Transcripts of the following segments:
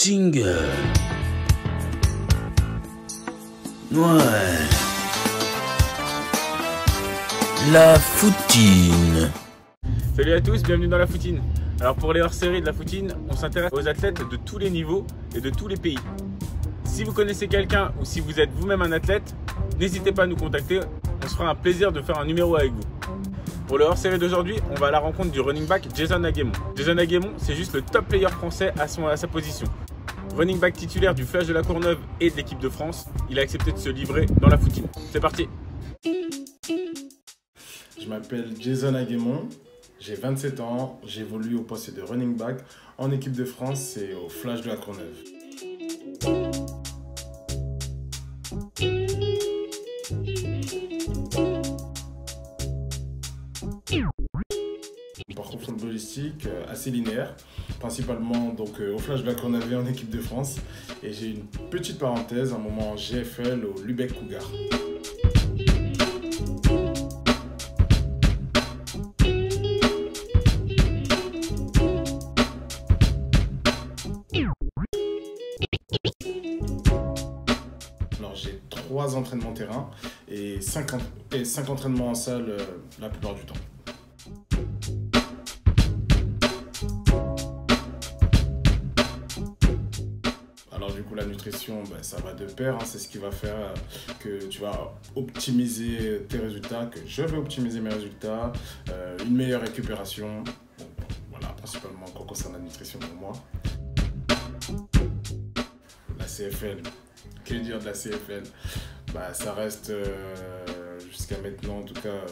Jingle. Ouais. La foutine. Salut à tous, bienvenue dans la foutine. Alors pour les hors-séries de la foutine, on s'intéresse aux athlètes de tous les niveaux et de tous les pays. Si vous connaissez quelqu'un ou si vous êtes vous-même un athlète, n'hésitez pas à nous contacter, on se fera un plaisir de faire un numéro avec vous. Pour le hors-série d'aujourd'hui, on va à la rencontre du running back Jason Aguemon. Jason Aguemon, c'est juste le top player français à sa position. Running back titulaire du Flash de la Courneuve et de l'équipe de France, il a accepté de se livrer dans la foutine. C'est parti. Je m'appelle Jason Aguemon, j'ai 27 ans, j'évolue au poste de running back en équipe de France et au Flash de la Courneuve. Mon parcours footballistique assez linéaire, principalement donc, au Flash de la Courneuve et en équipe de France. Et j'ai une petite parenthèse, un moment en GFL au Lubeck Cougar. Alors j'ai 3 entraînements terrain et 5 entraînements en salle la plupart du temps. Alors du coup la nutrition, ça va de pair, hein, c'est ce qui va faire que tu vas optimiser tes résultats, que je vais optimiser mes résultats, une meilleure récupération, bon, voilà principalement quand concerne la nutrition pour moi. La CFL, que dire de la CFL? Ça reste jusqu'à maintenant en tout cas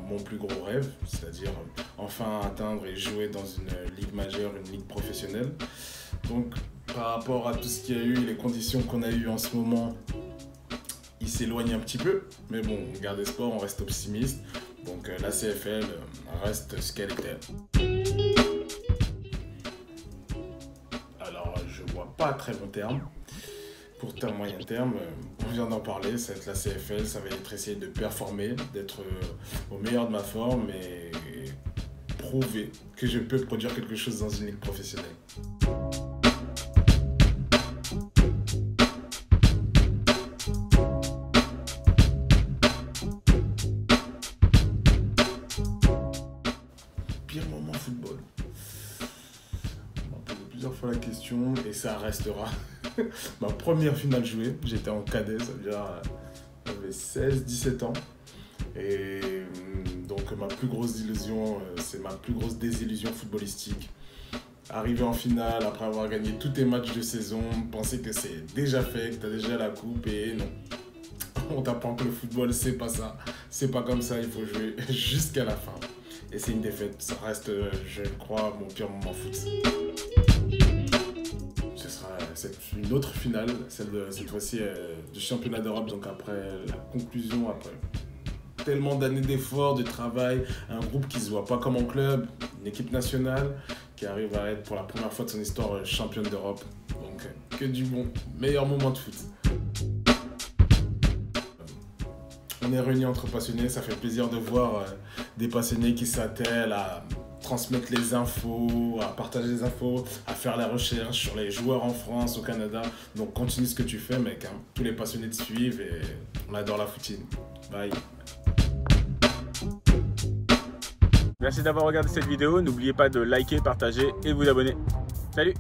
mon plus gros rêve, c'est-à-dire enfin atteindre et jouer dans une ligue majeure, une ligue professionnelle. Donc par rapport à tout ce qu'il y a eu, les conditions qu'on a eues en ce moment, il s'éloigne un petit peu, mais bon, on garde espoir, on reste optimiste. Donc la CFL reste ce qu'elle était. Alors je vois pas à très long terme. Pour moyen terme, on vient d'en parler, ça va être la CFL, ça va être essayer de performer, d'être au meilleur de ma forme et prouver que je peux produire quelque chose dans une ligue professionnelle. Pire moment football. On m'a posé plusieurs fois la question et ça restera. Ma première finale jouée, j'étais en cadet, ça veut dire j'avais 16-17 ans. Et donc ma plus grosse illusion, c'est ma plus grosse désillusion footballistique. Arriver en finale après avoir gagné tous tes matchs de saison, penser que c'est déjà fait, que tu as déjà la coupe et non. On t'apprend que le football c'est pas ça, c'est pas comme ça, il faut jouer jusqu'à la fin. Et c'est une défaite, ça reste, je crois, mon pire moment foot. C'est une autre finale, celle de cette fois-ci du championnat d'Europe, donc après la conclusion, après tellement d'années d'efforts, de travail, un groupe qui ne se voit pas comme en club, une équipe nationale qui arrive à être pour la première fois de son histoire championne d'Europe. Donc que du bon, meilleur moment de foot. On est réunis entre passionnés, ça fait plaisir de voir des passionnés qui s'attellent à transmettre les infos, à partager les infos, à faire la recherche sur les joueurs en France, au Canada. Donc continue ce que tu fais mec, hein. Tous les passionnés te suivent et on adore la foutine. Bye. Merci d'avoir regardé cette vidéo, n'oubliez pas de liker, partager et de vous abonner. Salut!